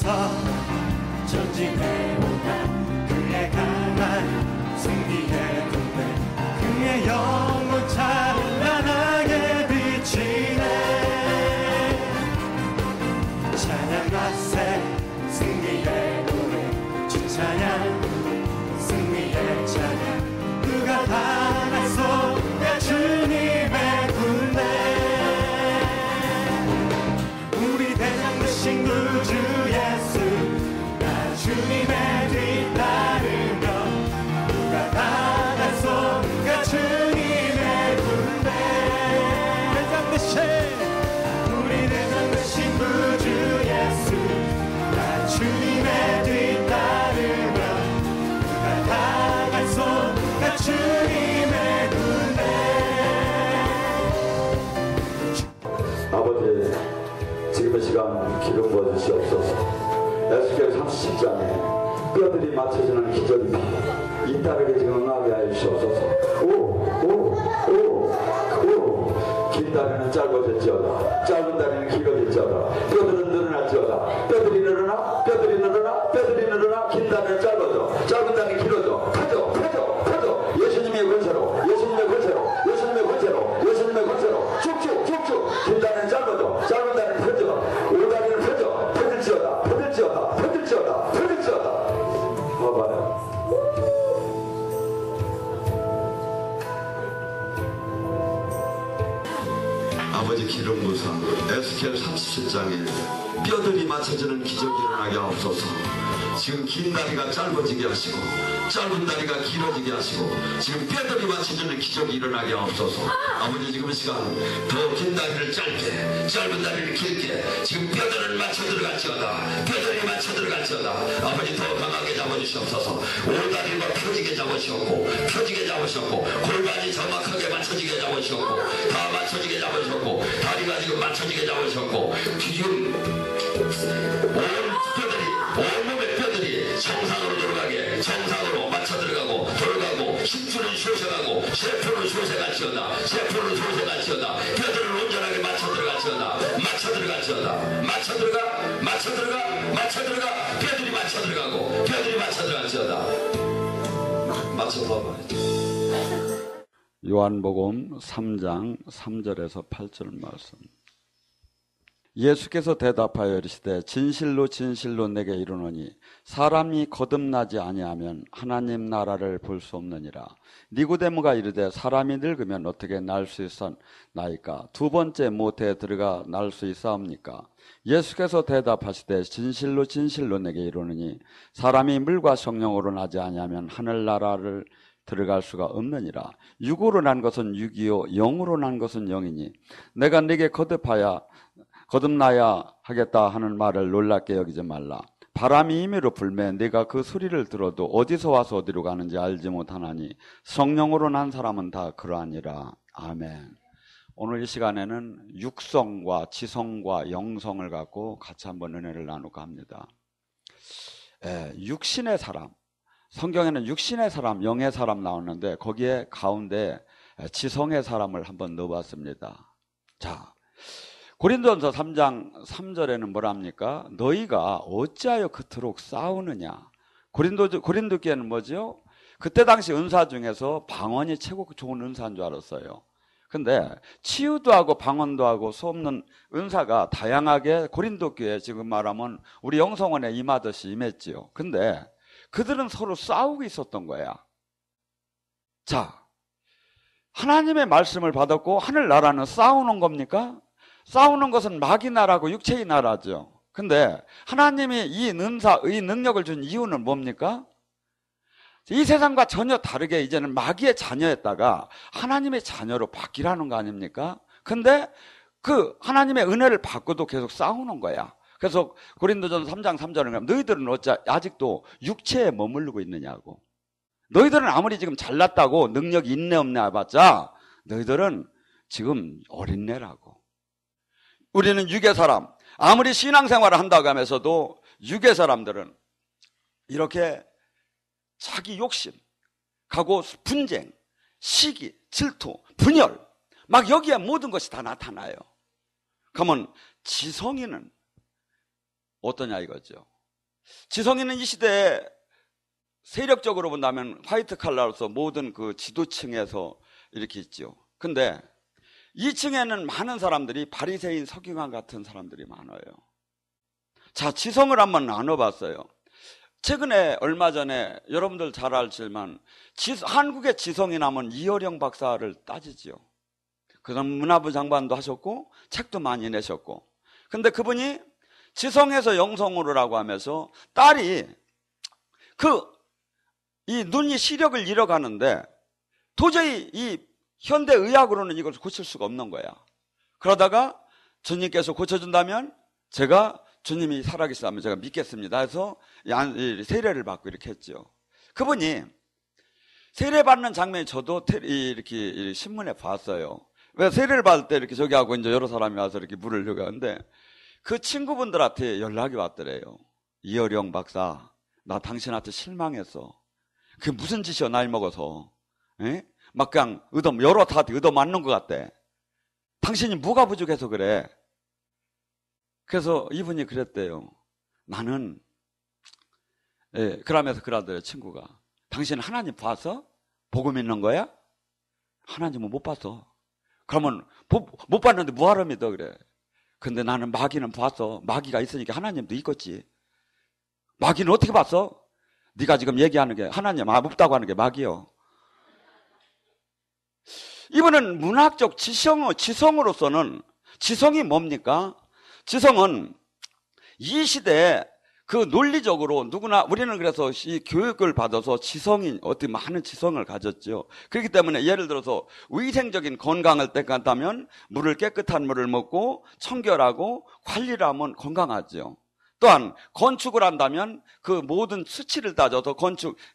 앞서 전진해오나 그의 강한 승리의 군대 그의 영혼 찬란하게 비치네. 찬양과 새 승리의 노래 주 찬양 승리의 찬양 누가 다 나서야 주님의 군대 우리 대장 되신 구주 예수 나 주님의 뒤따르며 누가 다 나서야 주님의 군대 대장 되신 우리 대장 되신 구주 예수 나 주님의 뒤따르며 누가 다 나서야 주님의 군대. 아버지, 지금 이 시간 기름 부어주시옵소서. 에스겔 37장에 뼈들이 맞춰지는 기적입니다. 이 딸에게 지금 응하게 하여 주시옵소서. 긴 다리는 짧아질지어다. 짧은 다리는 길어질지어다. 뼈들은 늘어날지어다. 뼈들이 늘어나, 뼈들이 늘어나, 뼈들이 늘어나. 긴 다리는 짧아져. 짧은 다리는 길어져. 펴져. 예수님의 권세로, 예수님의 권세로, 예수님의 권세로, 예수님의 권세로. 쭉쭉. 긴 다리는 짧아져. 짧은 다리는 펴져. 오다리는 펴져. 펴질지어다. 봐봐요. 아버지 기름 부사 에스겔 37장에 뼈들이 맞춰지는 기적이 일어나게 하옵소서. 지금 긴 다리가 짧아지게 하시고 짧은 다리가 길어지게 하시고 지금 뼈들이 맞춰지는 기적이 일어나게 하옵소서. 아버지 지금 시간 더 긴 다리를 짧게 짧은 다리를 길게 지금 뼈들을 맞춰 들어갈지어다. 뼈들이 맞춰 들어갈지어다. 아버지 더 강하게 잡아주시옵소서. 오다리가 펴지게 잡으시옵고 골반이 정확하게 맞춰지게 잡으시옵고 다 맞춰지게 잡으시옵고 다리가 지금 맞춰지게 잡으시옵고 지금 온몸의 뼈들이 정상으로 들어가게 정상으로 맞춰 들어가고 돌아가고 힘줄은 솟아가고 세포는 솟아갈지어다. 뼈들을 온전하게 맞춰 들어갈지어다. 맞춰 들어가 뼈들이 맞춰 들어갈지어다. 맞춰 봐봐야지. 요한복음 3장 3절에서 8절 말씀. 예수께서 대답하여 이르시되 진실로 내게 이르노니 사람이 거듭나지 아니하면 하나님 나라를 볼 수 없느니라. 니고데모가 이르되 사람이 늙으면 어떻게 날 수 있사나이까? 두 번째 모태에 들어가 날 수 있사옵니까? 예수께서 대답하시되 진실로 내게 이르노니 사람이 물과 성령으로 나지 아니하면 하늘나라를 들어갈 수가 없느니라. 육으로 난 것은 육이요 영으로 난 것은 영이니 내가 네게 거듭나야 하겠다 하는 말을 놀랍게 여기지 말라. 바람이 임의로 불매 네가 그 소리를 들어도 어디서 와서 어디로 가는지 알지 못하나니 성령으로 난 사람은 다 그러하니라. 아멘. 오늘 이 시간에는 육성과 지성과 영성을 갖고 같이 한번 은혜를 나누고 합니다. 육신의 사람, 성경에는 육신의 사람, 영의 사람 나오는데 거기에 가운데 지성의 사람을 한번 넣어봤습니다. 자, 고린도전서 3장 3절에는 뭐랍니까? 너희가 어찌하여 그토록 싸우느냐? 고린도교회는 뭐죠? 그때 당시 은사 중에서 방언이 최고 좋은 은사인 줄 알았어요. 근데 치유도 하고 방언도 하고 수없는 은사가 다양하게 고린도교회 지금 말하면 우리 영성원에 임하듯이 임했지요. 근데 그들은 서로 싸우고 있었던 거야. 자, 하나님의 말씀을 받았고 하늘나라는 싸우는 겁니까? 싸우는 것은 마귀 나라고 육체의 나라죠. 근데 하나님이 이 능력을 준 이유는 뭡니까? 이 세상과 전혀 다르게 이제는 마귀의 자녀였다가 하나님의 자녀로 바뀌라는 거 아닙니까? 근데 그 하나님의 은혜를 받고도 계속 싸우는 거야. 그래서 고린도전서 3장 3절은 너희들은 어찌 아직도 육체에 머무르고 있느냐고. 너희들은 아무리 지금 잘났다고 능력이 있네 없네 해봤자 너희들은 지금 어린애라고. 우리는 육의 사람, 아무리 신앙생활을 한다고 하면서도 육의 사람들은 이렇게 자기 욕심, 가고 분쟁, 시기, 질투, 분열 막 여기에 모든 것이 다 나타나요. 그러면 지성이는 어떠냐 이거죠. 지성인은 이 시대에 세력적으로 본다면 화이트 칼라로서 모든 그 지도층에서 이렇게 있죠. 근데 2층에는 많은 사람들이 바리새인 서기관 같은 사람들이 많아요. 자, 지성을 한번 나눠봤어요. 최근에 얼마 전에 여러분들 잘 알지만 한국의 지성이라면 이어령 박사를 따지지요. 그다음 문화부 장관도 하셨고 책도 많이 내셨고. 근데 그분이 지성에서 영성으로라고 하면서 딸이 이 눈이 시력을 잃어가는데 도저히 이 현대의학으로는 이걸 고칠 수가 없는 거야. 그러다가 주님께서 고쳐준다면 제가 주님이 살아계시다면 제가 믿겠습니다 해서 세례를 받고 이렇게 했죠. 그분이 세례 받는 장면이 저도 이렇게 신문에 봤어요. 왜 세례를 받을 때 이렇게 저기 하고 이제 여러 사람이 와서 이렇게 물을 여기 하는데 그 친구분들한테 연락이 왔더래요. 이어령 박사, 나 당신한테 실망했어. 그게 무슨 짓이야, 나이 먹어서. 에? 막 그냥 여러 다 얻어맞는 것 같대. 당신이 뭐가 부족해서 그래? 그래서 이분이 그랬대요. 나는, 그러면서 그러더래요, 친구가. 당신 하나님 봤어? 보고 믿는 거야? 하나님은 못 봤어. 그러면 못 봤는데 뭐하러 믿어 그래. 근데 나는 마귀는 봤어. 마귀가 있으니까 하나님도 있겠지. 마귀는 어떻게 봤어? 네가 지금 얘기하는 게 하나님 없다고 하는 게 마귀요. 이분은 문학적 지성으로서는 지성이 뭡니까? 지성은 이 시대에 그 논리적으로 누구나 우리는 그래서 이 교육을 받아서 어떤 많은 지성을 가졌죠. 그렇기 때문에 예를 들어서 위생적인 건강을 땡간다면 깨끗한 물을 먹고 청결하고 관리를 하면 건강하죠. 또한 건축을 한다면 그 모든 수치를 따져서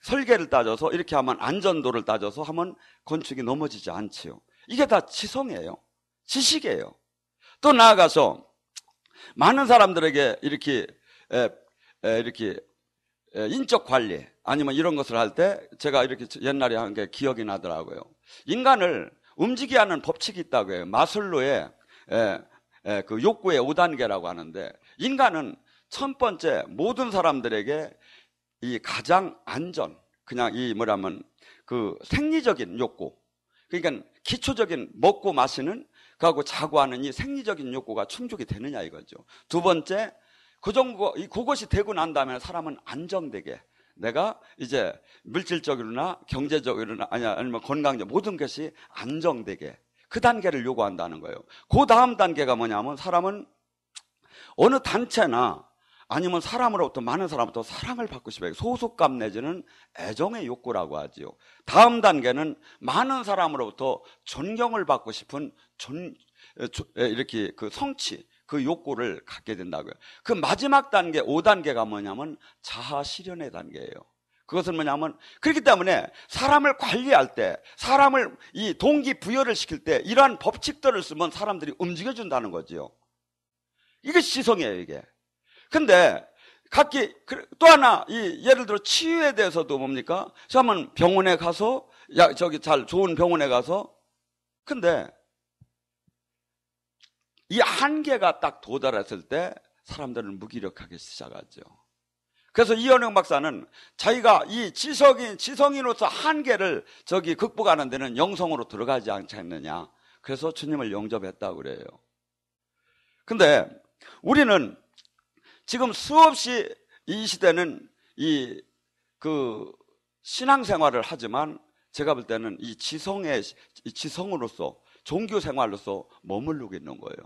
설계를 따져서 이렇게 하면 안전도를 따져서 하면 건축이 넘어지지 않지요. 이게 다 지성이에요. 지식이에요. 또 나아가서 많은 사람들에게 이렇게 인적 관리 아니면 이런 것을 할 때 제가 이렇게 옛날에 한 게 기억이 나더라고요. 인간을 움직이게 하는 법칙이 있다고 해요. 마슬로의 그 욕구의 5단계라고 하는데 인간은 첫 번째 모든 사람들에게 이 가장 그냥 그 생리적인 욕구, 그러니까 기초적인 먹고 마시는 그하고 자고 하는 이 생리적인 욕구가 충족이 되느냐 이거죠. 두 번째, 그것이 되고 난 다음에 사람은 안정되게 내가 이제 물질적으로나 경제적으로나 아니면 건강적 모든 것이 안정되게 그 단계를 요구한다는 거예요. 그 다음 단계가 뭐냐면 사람은 어느 단체나 아니면 많은 사람으로부터 사랑을 받고 싶어요. 소속감 내지는 애정의 욕구라고 하지요. 다음 단계는 많은 사람으로부터 존경을 받고 싶은 이렇게 그 성취, 그 욕구를 갖게 된다고요. 그 마지막 단계, 5단계가 뭐냐면 자아 실현의 단계예요. 그것은 뭐냐면 그렇기 때문에 사람을 관리할 때, 사람을 이 동기부여를 시킬 때 이러한 법칙들을 쓰면 사람들이 움직여준다는 거지요. 이게 지성이에요, 이게. 근데 각기 또 하나 예를 들어 치유에 대해서도 뭡니까? 한번 병원에 가서 좋은 병원에 가서 근데 이 한계가 딱 도달했을 때 사람들은 무기력하기 시작하죠. 그래서 이현영 박사는 자기가 이 지성인으로서 한계를 극복하는 데는 영성으로 들어가지 않지 않느냐. 그래서 주님을 영접했다고 그래요. 근데 우리는 지금 수없이 이 시대는 신앙생활을 하지만 제가 볼 때는 이 지성으로서 종교 생활로서 머무르고 있는 거예요.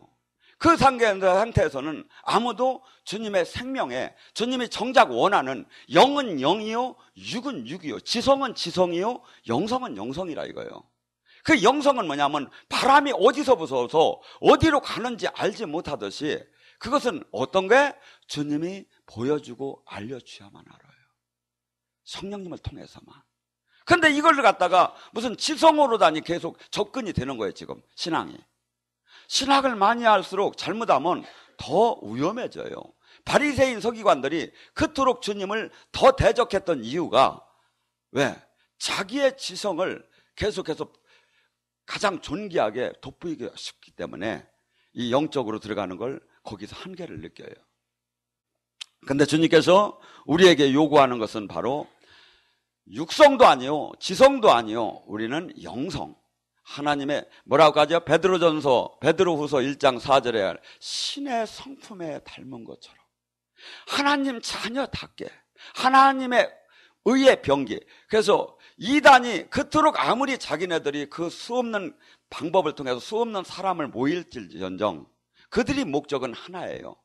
그 상태에서는 아무도 주님의 생명에 주님이 정작 원하는 영은 영이요 육은 육이요 지성은 지성이요 영성은 영성이라 이거예요. 그 영성은 뭐냐면 바람이 어디서 부서서 어디로 가는지 알지 못하듯이 그것은 어떤 게 주님이 보여주고 알려주야만 알아요. 성령님을 통해서만. 근데 이걸 갖다가 무슨 지성으로다니 계속 접근이 되는 거예요, 지금 신앙이. 신학을 많이 할수록 잘못하면 더 위험해져요. 바리새인 서기관들이 그토록 주님을 더 대적했던 이유가 왜? 자기의 지성을 계속해서 가장 존귀하게 돋보이게 싶기 때문에 이 영적으로 들어가는 걸 거기서 한계를 느껴요. 근데 주님께서 우리에게 요구하는 것은 바로 육성도 아니요, 지성도 아니요, 우리는 영성. 하나님의 뭐라고 하죠? 베드로후서 1장 4절에 신의 성품에 닮은 것처럼 하나님 자녀답게 하나님의 의의 병기. 그래서 이단이 그토록 아무리 자기네들이 그 수없는 방법을 통해서 수없는 사람을 모일지언정 그들이 목적은 하나예요.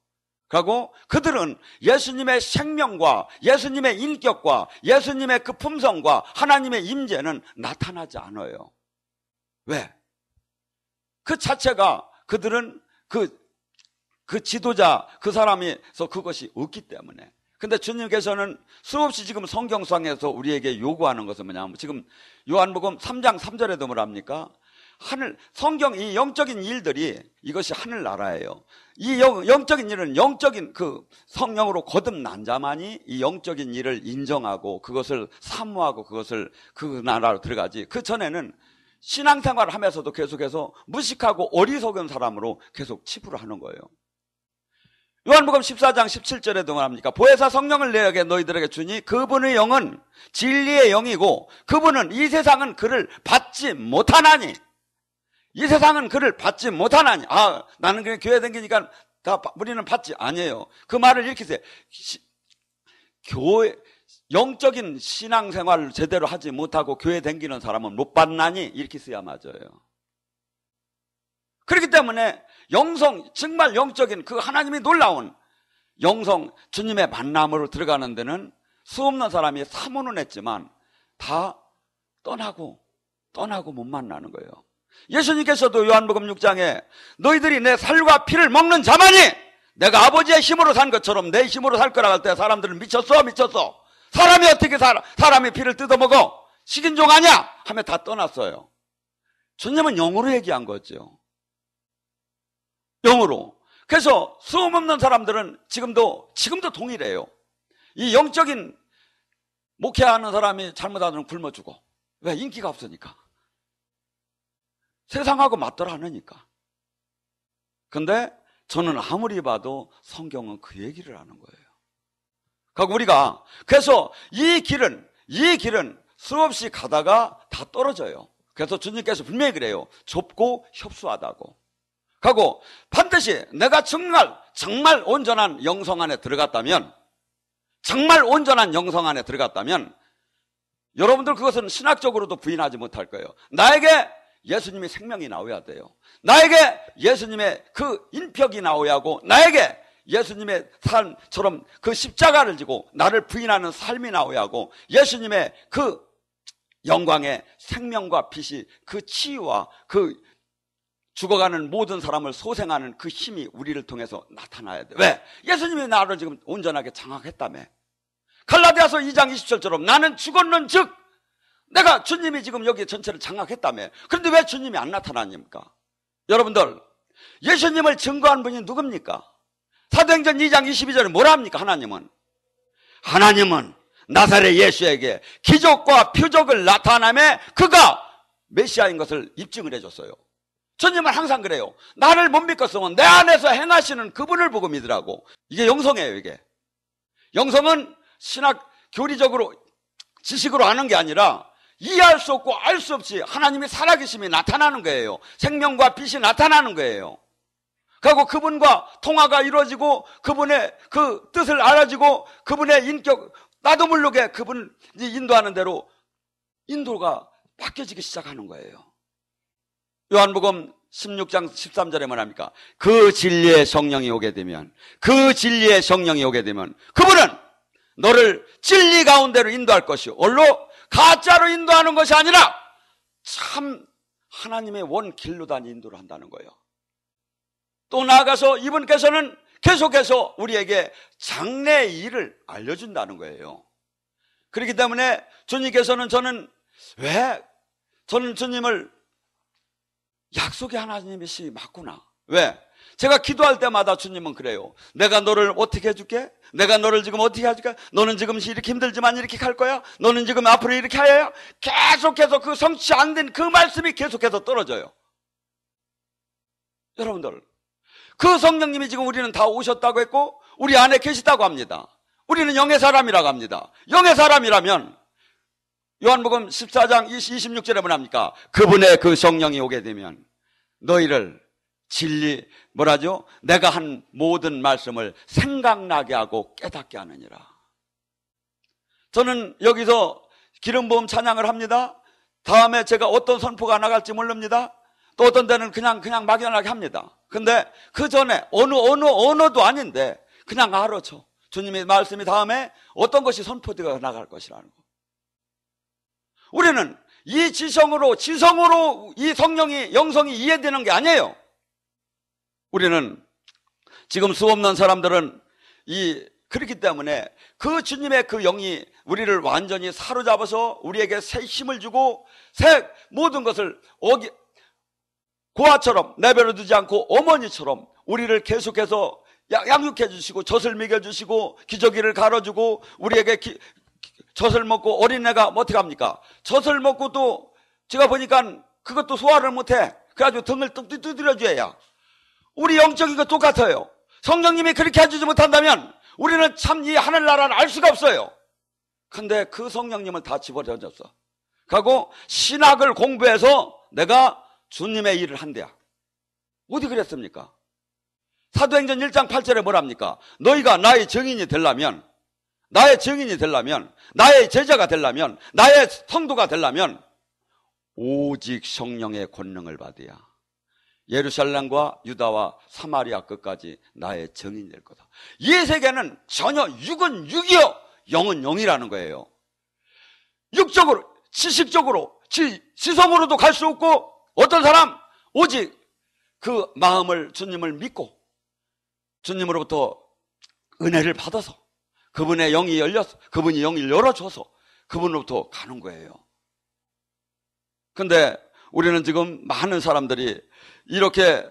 그리고 그들은 예수님의 생명과 예수님의 인격과 예수님의 그 품성과 하나님의 임재는 나타나지 않아요. 왜? 그 자체가 그들은 그 지도자 그 사람에서 그것이 없기 때문에. 근데 주님께서는 수없이 지금 성경상에서 우리에게 요구하는 것은 뭐냐면 지금 요한복음 3장 3절에도 뭐랍니까? 성경 이 영적인 일들이 이것이 하늘나라예요. 이 영적인 일은 영적인 그 성령으로 거듭난 자만이 이 영적인 일을 인정하고 그것을 사모하고 그것을 그 나라로 들어가지. 그 전에는 신앙생활을 하면서도 계속해서 무식하고 어리석은 사람으로 계속 치부를 하는 거예요. 요한복음 14장 17절에도 말합니까? 보혜사 성령을 내게 너희들에게 주니 그분의 영은 진리의 영이고 그분은 이 세상은 그를 받지 못하나니. 이 세상은 그를 받지 못하나니. 나는 그냥 교회 다니니까 다 우리는 받지 아니에요. 그 말을 이렇게 해서 교회 영적인 신앙생활을 제대로 하지 못하고 교회 다니는 사람은 못 받나니 이렇게 써야 맞아요. 그렇기 때문에 영성, 정말 영적인 그 하나님이 놀라운 영성, 주님의 만남으로 들어가는 데는 수없는 사람이 사모는 했지만 다 떠나고 못 만나는 거예요. 예수님께서도 요한복음 6장에 너희들이 내 살과 피를 먹는 자만이 내가 아버지의 힘으로 산 것처럼 내 힘으로 살 거라고 할 때 사람들은 미쳤어. 사람이 어떻게 사람이 피를 뜯어먹어? 식인종 아니야? 하며 다 떠났어요. 주님은 영으로 얘기한 거죠. 영으로. 그래서 수업 없는 사람들은 지금도 동일해요. 이 영적인 목회하는 사람이 잘못하면 굶어 죽어. 왜? 인기가 없으니까. 세상하고 맞더라 하니까. 근데 저는 아무리 봐도 성경은 그 얘기를 하는 거예요. 그러니까 우리가 그래서 이 길은 수없이 가다가 다 떨어져요. 그래서 주님께서 분명히 그래요. 좁고 협소하다고. 하고 반드시 내가 정말 온전한 영성 안에 들어갔다면 여러분들 그것은 신학적으로도 부인하지 못할 거예요. 나에게 예수님의 생명이 나와야 돼요. 나에게 예수님의 그 인격이 나와야 하고 나에게 예수님의 삶처럼 그 십자가를 지고 나를 부인하는 삶이 나와야 하고 예수님의 그 영광의 생명과 빛이 그 치유와 그 죽어가는 모든 사람을 소생하는 그 힘이 우리를 통해서 나타나야 돼. 왜? 예수님이 나를 지금 온전하게 장악했다며. 갈라디아서 2장 20절처럼 나는 죽었는 즉 내가 주님이 지금 여기 전체를 장악했다며. 그런데 왜 주님이 안 나타나십니까? 여러분들 예수님을 증거한 분이 누굽니까? 사도행전 2장 22절에 뭐라 합니까? 하나님은 나사렛 예수에게 기적과 표적을 나타내며 그가 메시아인 것을 입증을 해줬어요. 주님은 항상 그래요. 나를 못 믿겠으면 내 안에서 행하시는 그분을 보고 믿으라고. 이게 영성이에요. 이게 영성은 신학 교리적으로 지식으로 아는 게 아니라 이해할 수 없고 알 수 없이 하나님의 살아계심이 나타나는 거예요. 생명과 빛이 나타나는 거예요. 그리고 그분과 통화가 이루어지고 그분의 그 뜻을 알아지고 그분의 인격, 나도 모르게 그분이 인도하는 대로 인도가 바뀌어지기 시작하는 거예요. 요한복음 16장 13절에 뭐랍니까? 그 진리의 성령이 오게 되면 그분은 너를 진리 가운데로 인도할 것이요 얼로 가짜로 인도하는 것이 아니라 참 하나님의 원 길로다 인도를 한다는 거예요. 또 나아가서 이분께서는 계속해서 우리에게 장래의 일을 알려준다는 거예요. 그렇기 때문에 주님께서는 저는 주님을 약속의 하나님이시 맞구나. 왜? 제가 기도할 때마다 주님은 그래요. 내가 너를 어떻게 해줄게? 내가 너를 지금 어떻게 해줄게? 너는 지금 이렇게 힘들지만 이렇게 갈 거야? 너는 지금 앞으로 이렇게 해야? 계속해서 그 성취 안 된 그 말씀이 계속해서 떨어져요. 여러분들 그 성령님이 지금 우리는 다 오셨다고 했고 우리 안에 계시다고 합니다. 우리는 영의 사람이라고 합니다. 영의 사람이라면 요한복음 14장 26절에 뭐랍니까? 그분의 그 성령이 오게 되면 너희를 진리 뭐라죠? 내가 한 모든 말씀을 생각나게 하고 깨닫게 하느니라. 저는 여기서 기름부음 찬양을 합니다. 다음에 제가 어떤 선포가 나갈지 모릅니다. 또 어떤 데는 그냥 막연하게 합니다. 근데 그 전에 언어도 아닌데 그냥 알아줘. 주님의 말씀이 다음에 어떤 것이 선포되어 나갈 것이라는 거. 우리는 이 지성으로 이 성령이 영성이 이해되는 게 아니에요. 우리는 지금 수없는 사람들은 그렇기 때문에 그 주님의 그 영이 우리를 완전히 사로잡아서 우리에게 새 힘을 주고 새 모든 것을 고아처럼 내버려 두지 않고 어머니처럼 우리를 계속해서 양육해 주시고 젖을 먹여 주시고 기저귀를 갈아주고 우리에게 젖을 먹고 어린애가 어떻게 합니까? 젖을 먹고 또 제가 보니까 그것도 소화를 못해. 그래가지고 등을 두드려줘야. 우리 영적인 거 똑같아요. 성령님이 그렇게 해주지 못한다면 우리는 참 이 하늘나라를 알 수가 없어요. 근데 그 성령님을 다 집어던졌어. 그리고 신학을 공부해서 내가 주님의 일을 한대야. 어디 그랬습니까? 사도행전 1장 8절에 뭐랍니까? 너희가 나의 증인이 되려면 나의 제자가 되려면 나의 성도가 되려면 오직 성령의 권능을 받아야 예루살렘과 유다와 사마리아 끝까지 나의 증인이 될 거다. 이 세계는 전혀 육은 육이요 영은 영이라는 거예요. 육적으로 지식적으로 지성으로도 갈 수 없고 어떤 사람 오직 그 마음을 주님을 믿고 주님으로부터 은혜를 받아서 그분의 영이 열려서 그분이 영을 열어줘서 그분으로부터 가는 거예요. 근데 우리는 지금 많은 사람들이 이렇게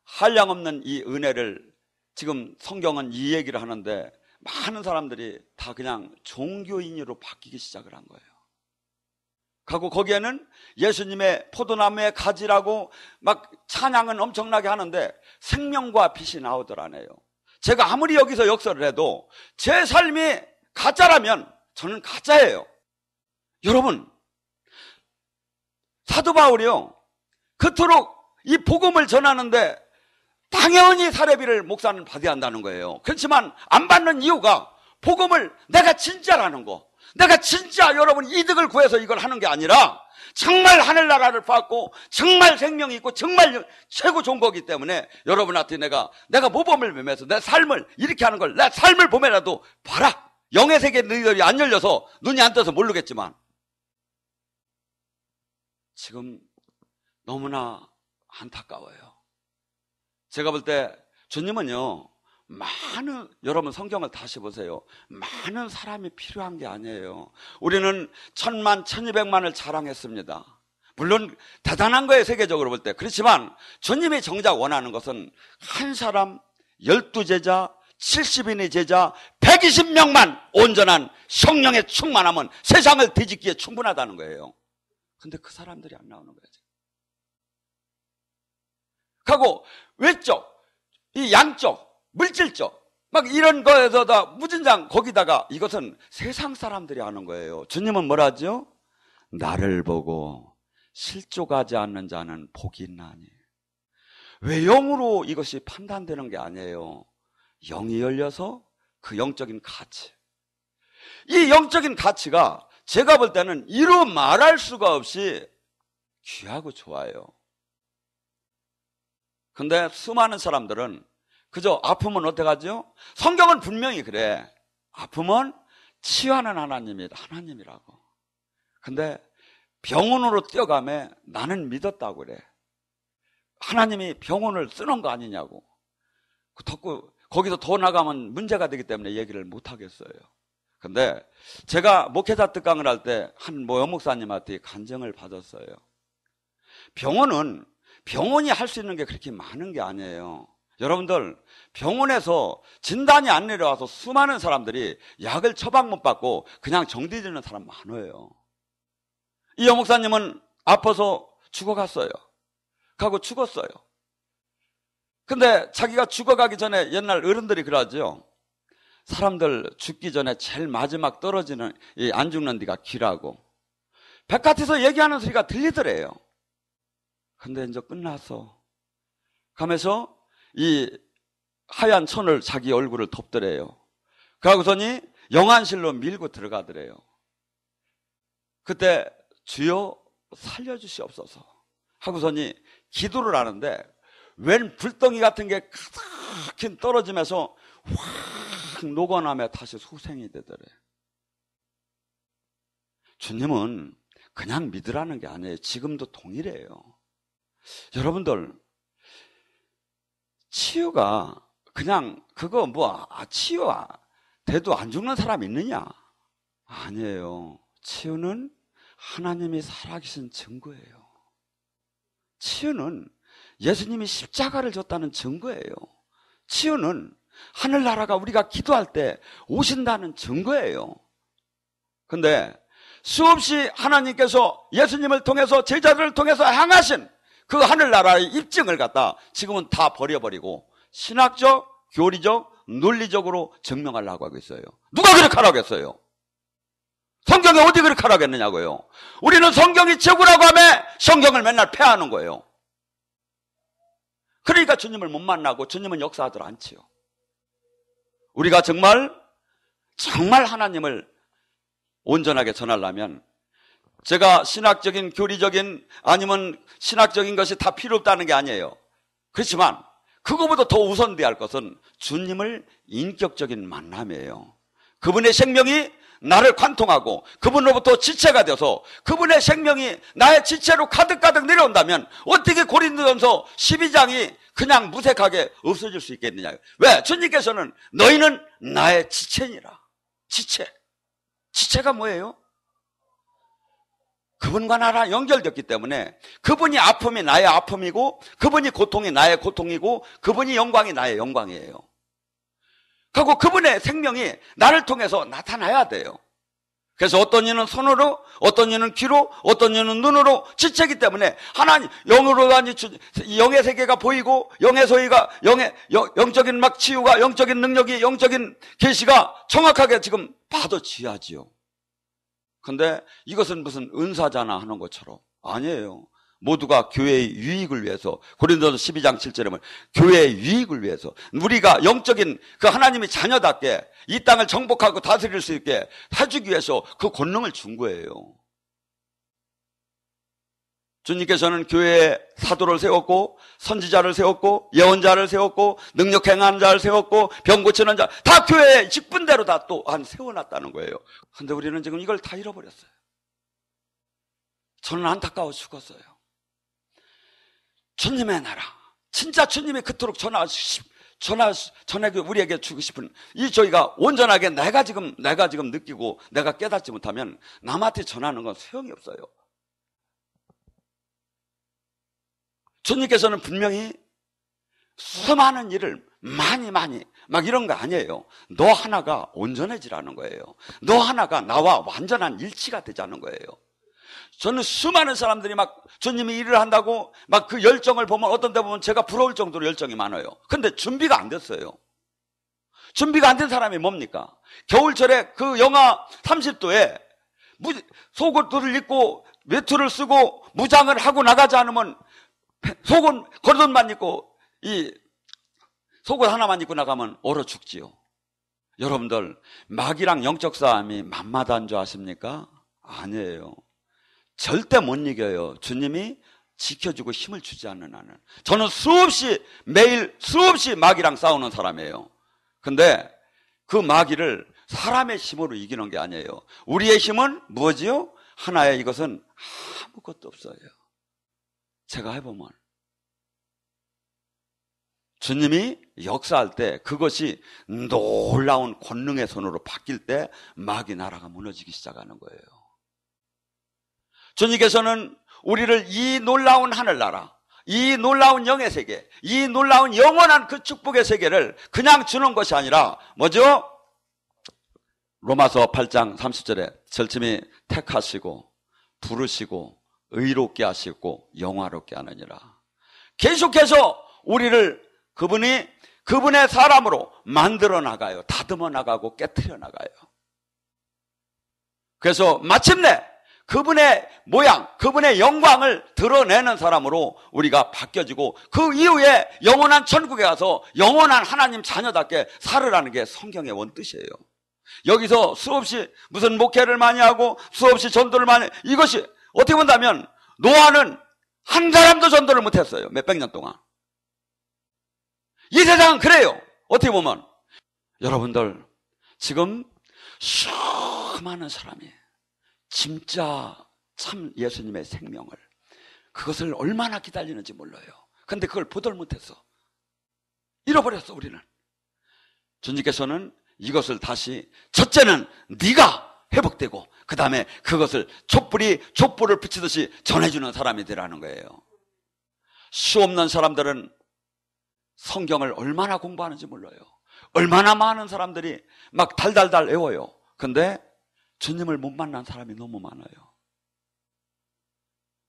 한량없는 이 은혜를 지금 성경은 이 얘기를 하는데 많은 사람들이 다 그냥 종교인으로 바뀌기 시작을 한 거예요. 그리고 거기에는 예수님의 포도나무의 가지라고 막 찬양은 엄청나게 하는데 생명과 빛이 나오더라네요. 제가 아무리 여기서 역설을 해도 제 삶이 가짜라면 저는 가짜예요. 여러분, 사도 바울이요 그토록 이 복음을 전하는데 당연히 사례비를 목사는 받아야 한다는 거예요. 그렇지만 안 받는 이유가 복음을 내가 진짜라는 거, 내가 진짜 여러분 이득을 구해서 이걸 하는 게 아니라 정말 하늘나라를 받고 정말 생명이 있고 정말 최고 좋은 거기 때문에 여러분한테 내가 모범을 매면서 내 삶을 이렇게 하는 걸 내 삶을 보면라도 봐라. 영의 세계 너희들이 안 열려서 눈이 안 떠서 모르겠지만 지금 너무나 안타까워요. 제가 볼 때 주님은요 여러분 성경을 다시 보세요. 많은 사람이 필요한 게 아니에요. 우리는 1000만, 1200만을 자랑했습니다. 물론 대단한 거예요, 세계적으로 볼 때. 그렇지만 주님이 정작 원하는 것은 한 사람, 12제자, 70인의 제자, 120명만 온전한 성령의 충만하면 세상을 뒤집기에 충분하다는 거예요. 근데 그 사람들이 안 나오는 거예요. 하고 외적, 이 양적, 물질적 막 이런 거에서다 무진장 거기다가 이것은 세상 사람들이 하는 거예요. 주님은 뭐라 하죠? 나를 보고 실족하지 않는 자는 복이 있나니. 왜 영으로 이것이 판단되는 게 아니에요. 영이 열려서 그 영적인 가치, 이 영적인 가치가 제가 볼 때는 이루 말할 수가 없이 귀하고 좋아요. 근데 수많은 사람들은 그저 아프면 어떡하죠? 성경은 분명히 그래. 아프면 치유하는 하나님이라고. 근데 병원으로 뛰어가면 나는 믿었다고 그래. 하나님이 병원을 쓰는 거 아니냐고. 거기서 더 나가면 문제가 되기 때문에 얘기를 못 하겠어요. 근데 제가 목회자 특강을 할 때 한 여목사님한테 간증을 받았어요. 병원이 할 수 있는 게 그렇게 많은 게 아니에요. 여러분들, 병원에서 진단이 안 내려와서 수많은 사람들이 약을 처방 못 받고 그냥 정지되는 사람 많아요. 이 여목사님은 아파서 죽어갔어요. 가고 죽었어요. 근데 자기가 죽어가기 전에 옛날 어른들이 그러죠. 사람들 죽기 전에 제일 마지막 떨어지는 안 죽는 데가 귀라고. 바깥에서 얘기하는 소리가 들리더래요. 근데 이제 끝났어 가면서 이 하얀 천을 자기 얼굴을 덮더래요. 그러고서니 영안실로 밀고 들어가더래요. 그때 주여 살려주시옵소서 하고서니 기도를 하는데 웬 불덩이 같은 게 가득히 떨어지면서 확 녹아나며 다시 소생이 되더래. 주님은 그냥 믿으라는 게 아니에요. 지금도 동일해요. 여러분들, 치유가 그냥 그거 치유가 돼도 안 죽는 사람 있느냐? 아니에요. 치유는 하나님이 살아계신 증거예요. 치유는 예수님이 십자가를 줬다는 증거예요. 치유는 하늘나라가 우리가 기도할 때 오신다는 증거예요. 근데 수없이 하나님께서 예수님을 통해서 제자들을 통해서 향하신 그 하늘나라의 입증을 갖다 지금은 다 버려버리고 신학적, 교리적, 논리적으로 증명하려고 하고 있어요. 누가 그렇게 하라고 했어요? 성경이 어디 그렇게 하라고 했느냐고요. 우리는 성경이 최고라고 하며 성경을 맨날 폐하는 거예요. 그러니까 주님을 못 만나고 주님은 역사하들 않지요. 우리가 정말 하나님을 온전하게 전하려면 제가 신학적인, 교리적인 아니면 신학적인 것이 다 필요 없다는 게 아니에요. 그렇지만 그거보다 더 우선돼야 할 것은 주님을 인격적인 만남이에요. 그분의 생명이 나를 관통하고 그분으로부터 지체가 돼서 그분의 생명이 나의 지체로 가득가득 내려온다면 어떻게 고린도전서 12장이 그냥 무색하게 없어질 수 있겠느냐. 왜? 주님께서는 너희는 나의 지체니라. 지체가 뭐예요? 그분과 나랑 연결됐기 때문에 그분이 아픔이 나의 아픔이고 그분이 고통이 나의 고통이고 그분이 영광이 나의 영광이에요. 그리고 그분의 생명이 나를 통해서 나타나야 돼요. 그래서 어떤 이는 손으로, 어떤 이는 귀로, 어떤 이는 눈으로 지체이기 때문에 하나님 영으로 영의 세계가 보이고 영의 소리가 영적인 막 치유가 영적인 능력이 영적인 계시가 정확하게 지금 봐도 지하지요. 근데 이것은 무슨 은사잖아 하는 것처럼 아니에요. 모두가 교회의 유익을 위해서 고린도서 12장 7절에 보면 교회의 유익을 위해서 우리가 영적인 그 하나님의 자녀답게 이 땅을 정복하고 다스릴 수 있게 해주기 위해서 그 권능을 준 거예요. 주님께서는 교회에 사도를 세웠고 선지자를 세웠고 예언자를 세웠고 능력 행하는 자를 세웠고 병 고치는 자 다 교회의 직분대로 다 또 세워놨다는 거예요. 그런데 우리는 지금 이걸 다 잃어버렸어요. 저는 안타까워 죽었어요. 주님의 나라, 진짜 주님이 그토록 전하게 우리에게 주고 싶은 이 저희가 온전하게 내가 지금 느끼고 내가 깨닫지 못하면 남한테 전하는 건 소용이 없어요. 주님께서는 분명히 수많은 일을 많이 막 이런 거 아니에요. 너 하나가 온전해지라는 거예요. 너 하나가 나와 완전한 일치가 되자는 거예요. 저는 수많은 사람들이 막 주님이 일을 한다고 막 그 열정을 보면 어떤 데 보면 제가 부러울 정도로 열정이 많아요. 근데 준비가 안 됐어요. 준비가 안 된 사람이 뭡니까? 겨울철에 그 영하 30도에 속옷을 입고 외투를 쓰고 무장을 하고 나가지 않으면 속은 겉옷만 입고 이 속옷 하나만 입고 나가면 얼어 죽지요. 여러분들 마귀랑 영적 싸움이 만마다한 줄 아십니까? 아니에요. 절대 못 이겨요. 주님이 지켜주고 힘을 주지 않는 한은. 저는 매일 수없이 마귀랑 싸우는 사람이에요. 근데 그 마귀를 사람의 힘으로 이기는 게 아니에요. 우리의 힘은 뭐지요? 하나의 이것은 아무것도 없어요. 제가 해보면 주님이 역사할 때 그것이 놀라운 권능의 손으로 바뀔 때 마귀 나라가 무너지기 시작하는 거예요. 주님께서는 우리를 이 놀라운 하늘나라, 이 놀라운 영의 세계, 이 놀라운 영원한 그 축복의 세계를 그냥 주는 것이 아니라 뭐죠? 로마서 8장 30절에 절침이 택하시고 부르시고 의롭게 하시고 영화롭게 하느니라. 계속해서 우리를 그분의 사람으로 만들어 나가요. 다듬어 나가고 깨트려 나가요. 그래서 마침내 그분의 모양, 그분의 영광을 드러내는 사람으로 우리가 바뀌어지고 그 이후에 영원한 천국에 가서 영원한 하나님 자녀답게 살으라는 게 성경의 원뜻이에요. 여기서 수없이 무슨 목회를 많이 하고 수없이 전도를 많이 해. 이것이 어떻게 본다면 노아는 한 사람도 전도를 못했어요. 몇백 년 동안. 이 세상은 그래요. 어떻게 보면 여러분들 지금 수많은 사람이 진짜 참 예수님의 생명을 그것을 얼마나 기다리는지 몰라요. 근데 그걸 보들 못했어. 잃어버렸어. 우리는. 주님께서는 이것을 다시 첫째는 네가 회복되고 그 다음에 그것을 촛불을 비치듯이 전해주는 사람이 되라는 거예요. 수없는 사람들은 성경을 얼마나 공부하는지 몰라요. 얼마나 많은 사람들이 막 달달달 외워요. 근데 주님을 못 만난 사람이 너무 많아요.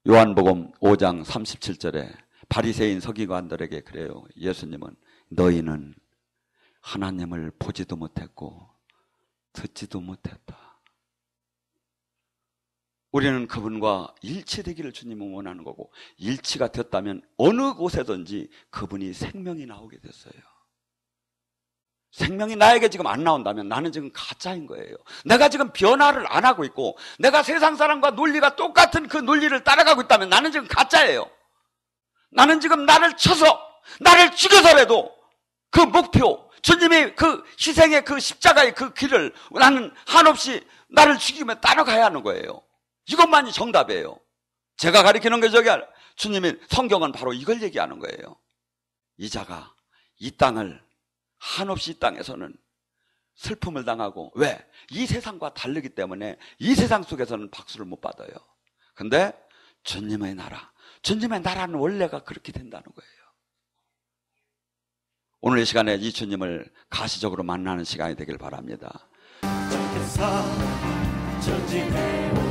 요한복음 5장 37절에 바리새인 서기관들에게 그래요. 예수님은 너희는 하나님을 보지도 못했고 듣지도 못했다. 우리는 그분과 일치되기를 주님은 원하는 거고 일치가 됐다면 어느 곳에든지 그분이 생명이 나오게 됐어요. 생명이 나에게 지금 안 나온다면 나는 지금 가짜인 거예요. 내가 지금 변화를 안 하고 있고 내가 세상 사람과 논리가 똑같은 그 논리를 따라가고 있다면 나는 지금 가짜예요. 나는 지금 나를 쳐서 나를 죽여서라도 그 목표 주님이 그 희생의 그 십자가의 그 길을 나는 한없이 나를 죽이며 따라가야 하는 거예요. 이것만이 정답이에요. 제가 가리키는 게 저기 주님이 성경은 바로 이걸 얘기하는 거예요. 이 자가 이 땅을 한없이 이 땅에서는 슬픔을 당하고 왜? 이 세상과 다르기 때문에 이 세상 속에서는 박수를 못 받아요. 근데 주님의 나라는 원래가 그렇게 된다는 거예요. 오늘 이 시간에 이 주님을 가시적으로 만나는 시간이 되길 바랍니다. 전진해